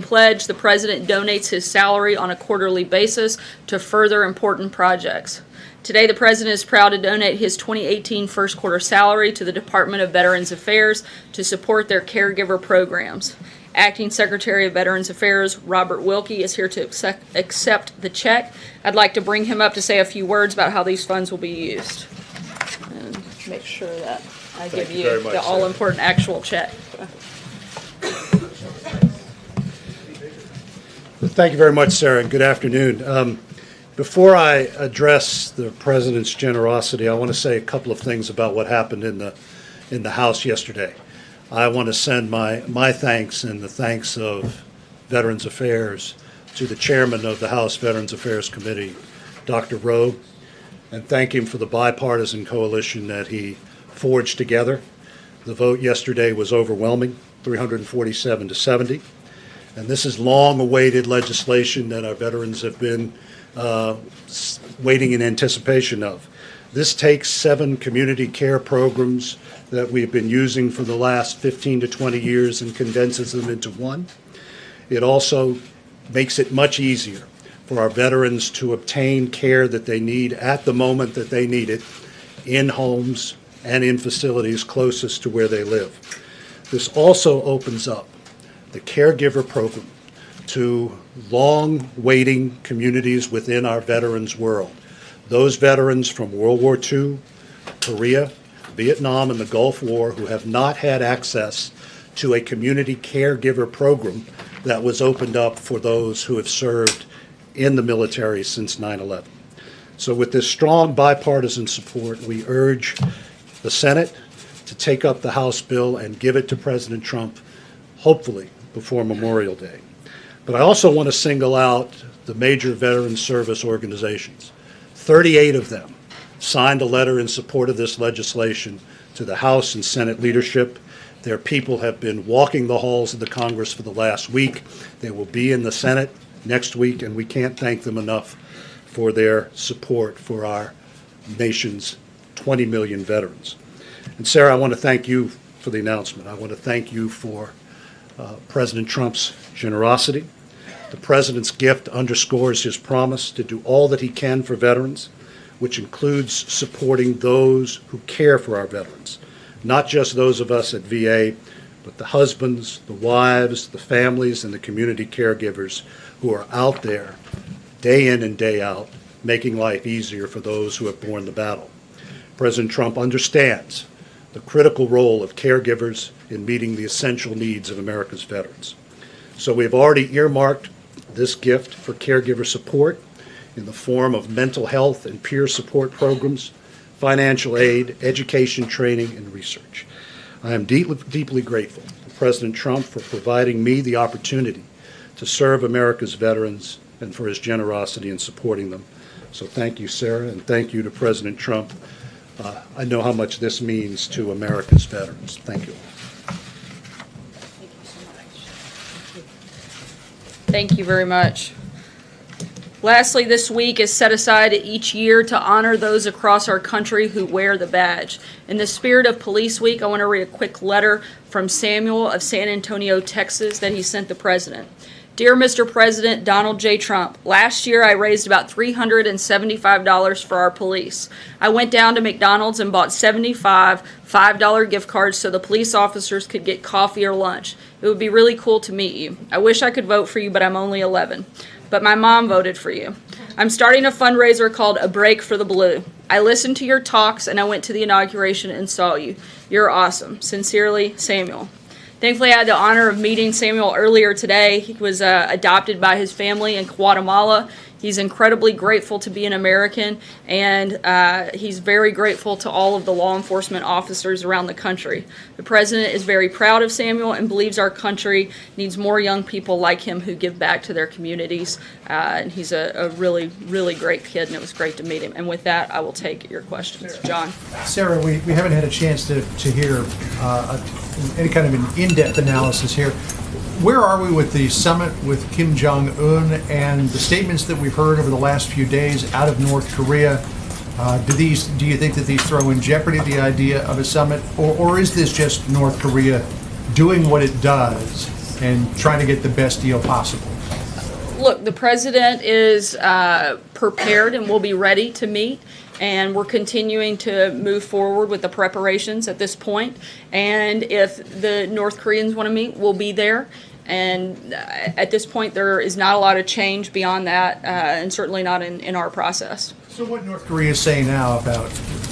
pledge, the President donates his salary on a quarterly basis to further important projects. Today, the President is proud to donate his 2018 first quarter salary to the Department of Veterans Affairs to support their caregiver programs. Acting Secretary of Veterans Affairs, Robert Wilkie, is here to accept the check. I'd like to bring him up to say a few words about how these funds will be used. And make sure that I give you the all-important actual check. Thank you very much, Sarah, and good afternoon. Before I address the President's generosity, I want to say a couple of things about what happened in the House yesterday. I want to send my thanks and the thanks of Veterans Affairs to the chairman of the House Veterans Affairs Committee, Dr. Rowe, and thank him for the bipartisan coalition that he forged together. The vote yesterday was overwhelming, 347 to 70. And this is long-awaited legislation that our veterans have been waiting in anticipation of. This takes 7 community care programs that we've been using for the last 15 to 20 years and condenses them into one. It also makes it much easier for our veterans to obtain care that they need at the moment that they need it in homes and in facilities closest to where they live. This also opens up the caregiver program to long-waiting communities within our veterans' world. Those veterans from World War II, Korea, Vietnam, and the Gulf War who have not had access to a community caregiver program that was opened up for those who have served in the military since 9/11. So with this strong bipartisan support, we urge the Senate to take up the House bill and give it to President Trump, hopefully before Memorial Day. But I also want to single out the major veteran service organizations. 38 of them signed a letter in support of this legislation to the House and Senate leadership. Their people have been walking the halls of the Congress for the last week. They will be in the Senate next week, and we can't thank them enough for their support for our nation's 20 million veterans. And Sarah, I want to thank you for the announcement. I want to thank you for President Trump's generosity. The President's gift underscores his promise to do all that he can for veterans, which includes supporting those who care for our veterans, not just those of us at VA, but the husbands, the wives, the families, and the community caregivers who are out there day in and day out, making life easier for those who have borne the battle. President Trump understands the critical role of caregivers in meeting the essential needs of America's veterans. So we have already earmarked this gift for caregiver support in the form of mental health and peer support programs, financial aid, education, training, and research. I am deeply grateful to President Trump for providing me the opportunity to serve America's veterans and for his generosity in supporting them. So thank you, Sarah, and thank you to President Trump. I know how much this means to America's veterans. Thank you. Thank you very much. Lastly, this week is set aside each year to honor those across our country who wear the badge. In the spirit of Police Week, I want to read a quick letter from Samuel of San Antonio, Texas, that he sent the President. Dear Mr. President Donald J. Trump, last year I raised about $375 for our police. I went down to McDonald's and bought 75 $5 gift cards so the police officers could get coffee or lunch. It would be really cool to meet you. I wish I could vote for you, but I'm only 11. But my mom voted for you. I'm starting a fundraiser called A Break for the Blue. I listened to your talks and I went to the inauguration and saw you. You're awesome. Sincerely, Samuel. Thankfully, I had the honor of meeting Samuel earlier today. He was adopted by his family in Guatemala. He's incredibly grateful to be an American, and he's very grateful to all of the law enforcement officers around the country. The President is very proud of Samuel and believes our country needs more young people like him who give back to their communities. And he's a really, really great kid, and it was great to meet him. And with that, I will take your questions. John. Sarah, we haven't had a chance to hear any kind of an in-depth analysis here. Where are we with the summit with Kim Jong-un and the statements that we've heard over the last few days out of North Korea? Do you think that these throw in jeopardy the idea of a summit, or is this just North Korea doing what it does and trying to get the best deal possible? Look, the president is prepared and will be ready to meet, and we're continuing to move forward with the preparations at this point. And if the North Koreans want to meet, we'll be there. And at this point, there is not a lot of change beyond that, and certainly not in our process. So what North Korea is saying now about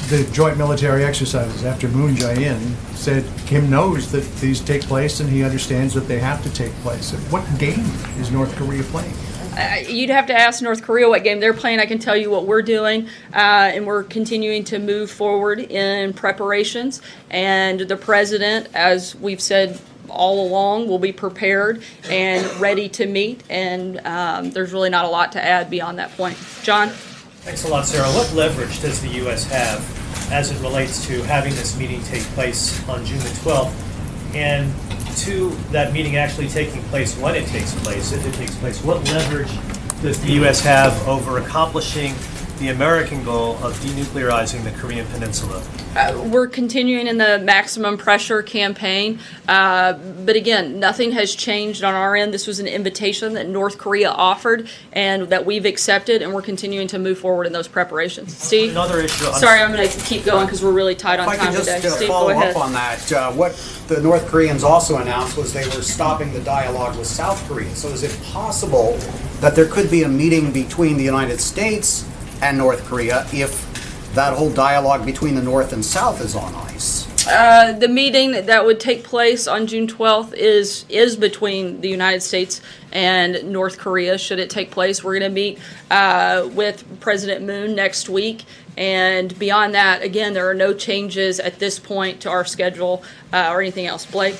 the joint military exercises after Moon Jae-in said Kim knows that these take place and he understands that they have to take place. What game is North Korea playing? You'd have to ask North Korea what game they're playing. I can tell you what we're doing, and we're continuing to move forward in preparations. And the president, as we've said all along, will be prepared and ready to meet. And there's really not a lot to add beyond that point. John? Thanks a lot, Sarah. What leverage does the U.S. have as it relates to having this meeting take place on June the 12th, and to that meeting actually taking place when it takes place, if it takes place? What leverage does the U.S. have over accomplishing the American goal of denuclearizing the Korean Peninsula? We're continuing in the maximum pressure campaign, but again, nothing has changed on our end. This was an invitation that North Korea offered and that we've accepted, and we're continuing to move forward in those preparations. Steve? Another issue. Sorry, I'm going to keep going because we're really tight on time today. If I could just Steve, follow go ahead. up on that, what the North Koreans also announced was they were stopping the dialogue with South Korea. So is it possible that there could be a meeting between the United States and North Korea if that whole dialogue between the North and South is on ice? The meeting that would take place on June 12th is between the United States and North Korea, should it take place. We're going to meet with President Moon next week. And beyond that, again, there are no changes at this point to our schedule or anything else. Blake?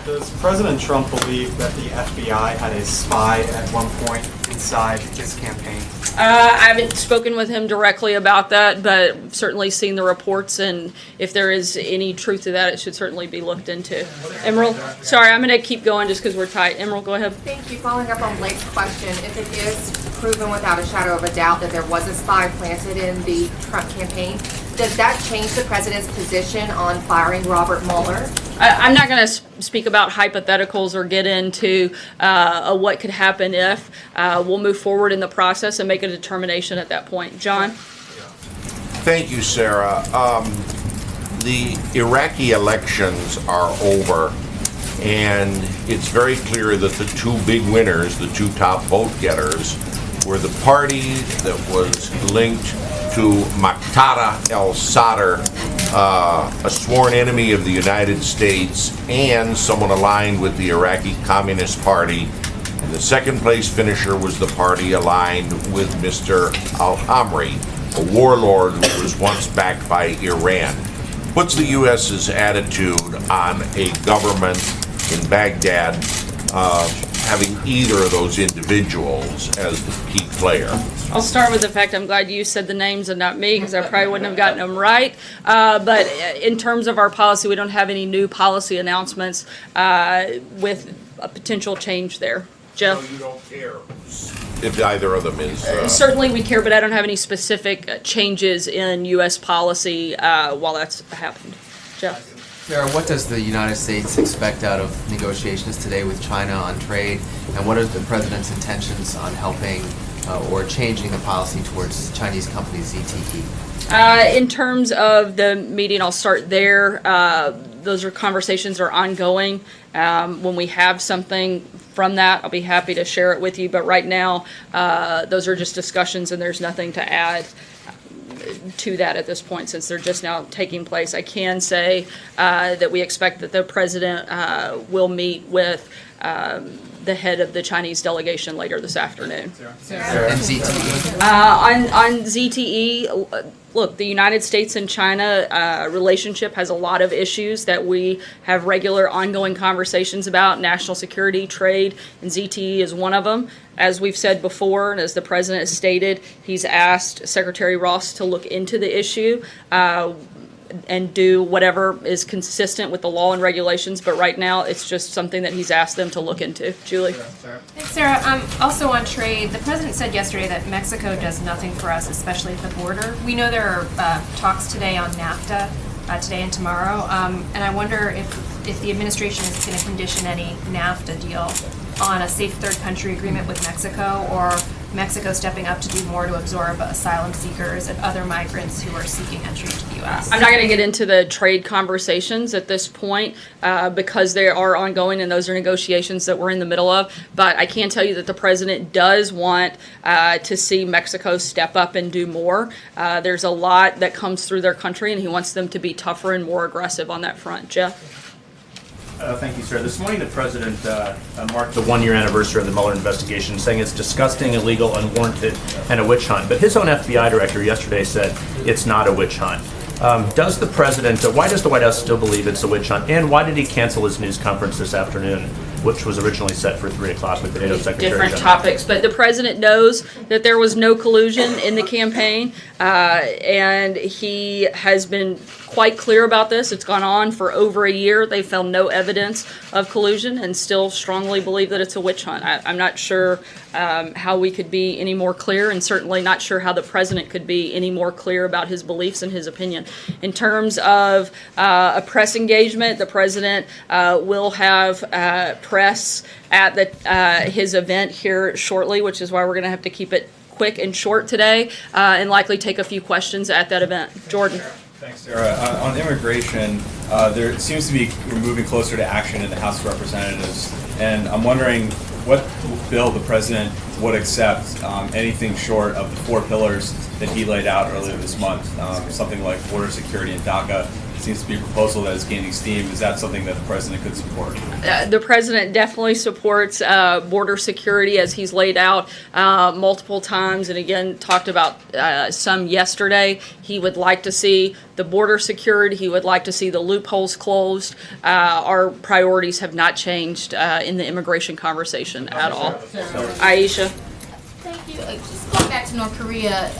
Does President Trump believe that the FBI had a spy at one point inside his campaign? I haven't spoken with him directly about that, but certainly seen the reports, and if there is any truth to that, it should certainly be looked into. Emerald? Sorry, I'm going to keep going just because we're tight. Emerald, go ahead. Thank you. Following up on Blake's question, if it is proven without a shadow of a doubt that there was a spy planted in the Trump campaign, does that change the president's position on firing Robert Mueller? I'm not going to speak about hypotheticals or get into what could happen if. We'll move forward in the process and make a determination at that point. John? Thank you, Sarah. The Iraqi elections are over, and it's very clear that the two big winners, the two top vote getters, were the party that was linked to Muqtada al-Sadr, a sworn enemy of the United States, and someone aligned with the Iraqi Communist Party. And the second place finisher was the party aligned with Mr. al-Hamri, a warlord who was once backed by Iran. What's the U.S.'s attitude on a government in Baghdad having either of those individuals as the key player? I'll start with the fact I'm glad you said the names and not me, because I probably wouldn't have gotten them right. But in terms of our policy, we don't have any new policy announcements with a potential change there. Jeff? So you don't care if either of them is... Certainly we care, but I don't have any specific changes in U.S. policy while that's happened. Jeff? Sarah, what does the United States expect out of negotiations today with China on trade, and what are the president's intentions on helping or changing the policy towards Chinese companies ZTE? In terms of the meeting, I'll start there. Those are conversations are ongoing. When we have something from that, I'll be happy to share it with you. But right now, those are just discussions, and there's nothing to add to that at this point, since they're just now taking place. I can say that we expect that the president will meet with the head of the Chinese delegation later this afternoon. And ZTE? On ZTE, look, the United States and China relationship has a lot of issues that we have regular ongoing conversations about. National security, trade, and ZTE is one of them. As we've said before, and as the president has stated, he's asked Secretary Ross to look into the issue and do whatever is consistent with the law and regulations, but right now it's just something that he's asked them to look into. Julie? Thanks, Sarah. Also on trade, the president said yesterday that Mexico does nothing for us, especially at the border. We know there are talks today on NAFTA, today and tomorrow, and I wonder if if the administration is going to condition any NAFTA deal on a safe third country agreement with Mexico, or Mexico stepping up to do more to absorb asylum seekers and other migrants who are seeking entry into the U.S. I'm not going to get into the trade conversations at this point because they are ongoing and those are negotiations that we're in the middle of. But I can tell you that the president does want to see Mexico step up and do more. There's a lot that comes through their country and he wants them to be tougher and more aggressive on that front. Jeff? Thank you, sir. This morning, the president marked the one-year anniversary of the Mueller investigation, saying it's disgusting, illegal, unwarranted, and a witch hunt. But his own FBI director yesterday said it's not a witch hunt. Does the president, why does the White House still believe it's a witch hunt? And why did he cancel his news conference this afternoon, which was originally set for 3 o'clock with the NATO Secretary General? Different topics, but the president knows that there was no collusion in the campaign, and he has been quite clear about this. It's gone on for over a year. They found no evidence of collusion and still strongly believe that it's a witch hunt. I'm not sure how we could be any more clear, and certainly not sure how the president could be any more clear about his beliefs and his opinion. In terms of a press engagement, the president will have press at his event here shortly, which is why we're going to have to keep it quick and short today, and likely take a few questions at that event. Jordan. Thanks, Sarah. On immigration, there seems to be we're moving closer to action in the House of Representatives, and I'm wondering what bill the president would accept, anything short of the 4 pillars that he laid out earlier this month, something like border security and DACA. Seems to be a proposal that is gaining steam. Is that something that the president could support? The president definitely supports border security as he's laid out multiple times, and again talked about some yesterday. He would like to see the border secured. He would like to see the loopholes closed. Our priorities have not changed in the immigration conversation at all. Aisha. Thank you. Just going back to North Korea,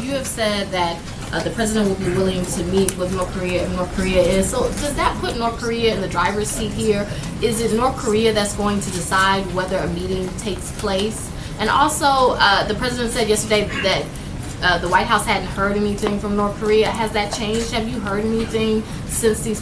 you have said that the president will be willing to meet with North Korea if North Korea is. So does that put North Korea in the driver's seat here? Is it North Korea that's going to decide whether a meeting takes place? And also, the president said yesterday that the White House hadn't heard anything from North Korea. Has that changed? Have you heard anything since these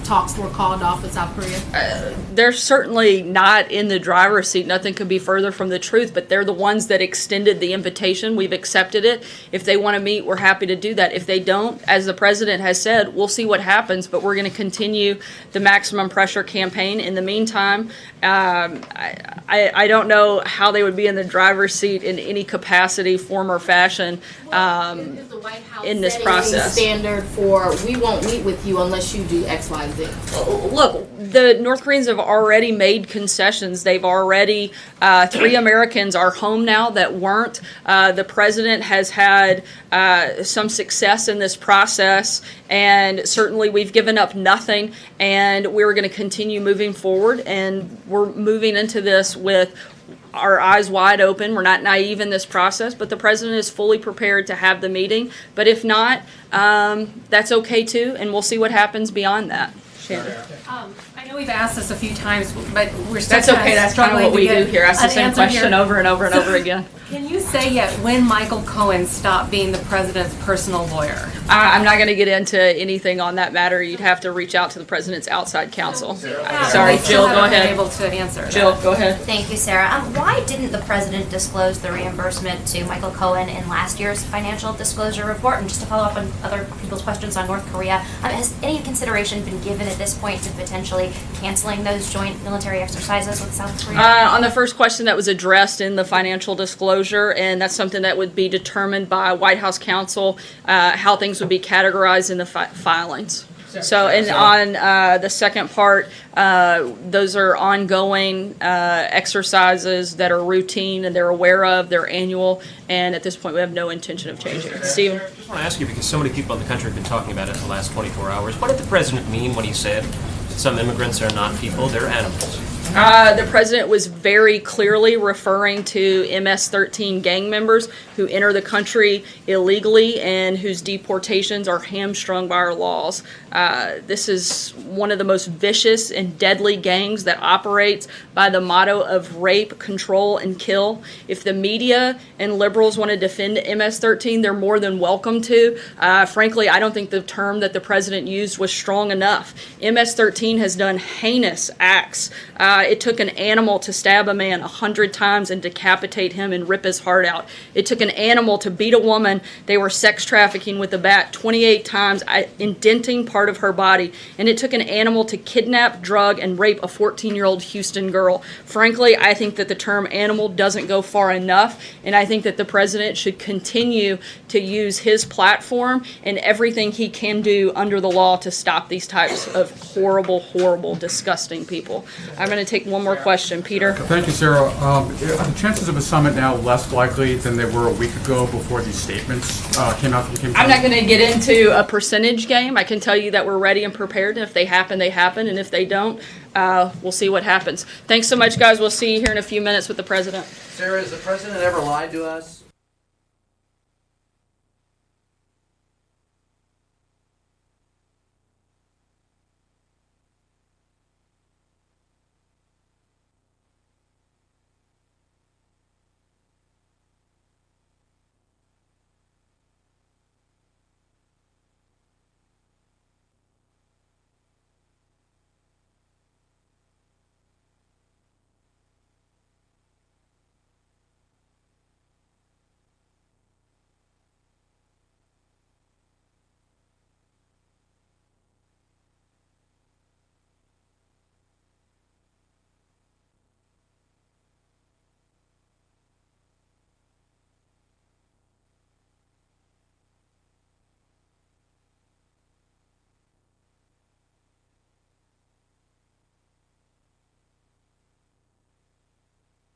talks were called off with South Korea? They're certainly not in the driver's seat. Nothing could be further from the truth, but they're the ones that extended the invitation. We've accepted it. If they want to meet, we're happy to do that. If they don't, as the president has said, we'll see what happens, but we're going to continue the maximum pressure campaign. In the meantime, I don't know how they would be in the driver's seat in any capacity, form, or fashion in this process. Standard for we won't meet with you unless you do X, Y, Z. Look, the North Koreans have already made concessions. They've already 3 Americans are home now that weren't. The president has had some success in this process, and certainly we've given up nothing, and we're going to continue moving forward, and we're moving into this with our eyes wide open. We're not naive in this process, but the president is fully prepared to have the meeting. But if not, that's okay too, and we'll see what happens beyond that. Shannon. I know we've asked this a few times, but we're still That's okay. That's kind of what we do here. Ask the same question over and over and over again. Can you say yet when Michael Cohen stopped being the president's personal lawyer? I'm not going to get into anything on that matter. You'd have to reach out to the president's outside counsel. Sorry, Jill, go ahead. Able to answer. Jill, go ahead. Thank you, Sarah. Why didn't the president disclose the reimbursement to Michael Cohen in last year's financial disclosure report? And just to follow up on other people's questions on North Korea, has any consideration been given at this point to potentially canceling those joint military exercises with South Korea? On the first question, that was addressed in the financial disclosure, and that's something that would be determined by White House counsel, how things would be categorized in the filings. So, and on the second part, those are ongoing exercises that are routine and they're aware of, they're annual, and at this point we have no intention of changing it. Stephen? I just want to ask you, because so many people in the country have been talking about it in the last 24 hours, what did the president mean when he said that some immigrants are not people, they're animals? The president was very clearly referring to MS-13 gang members who enter the country illegally and whose deportations are hamstrung by our laws. This is one of the most vicious and deadly gangs that operates by the motto of rape, control, and kill. If the media and liberals want to defend MS-13, they're more than welcome to. Frankly, I don't think the term that the president used was strong enough. MS-13 has done heinous acts. It took an animal to stab a man 100 times and decapitate him and rip his heart out. It took an animal to beat a woman they were sex trafficking with a bat 28 times, indenting part of her body. And it took an animal to kidnap, drug, and rape a 14-year-old Houston girl. Frankly, I think that the term animal doesn't go far enough, and I think that the president should continue to use his platform and everything he can do under the law to stop these types of horrible, horrible, disgusting people. I'm going to take one more question. Peter? Thank you, Sarah. Are the chances of a summit now less likely than they were a week ago before these statements came out from Kim Jong? I'm not going to get into a percentage game. I can tell you that we're ready and prepared, and if they happen, they happen, and if they don't, we'll see what happens. Thanks so much, guys. We'll see you here in a few minutes with the president. Sarah, has the president ever lied to us?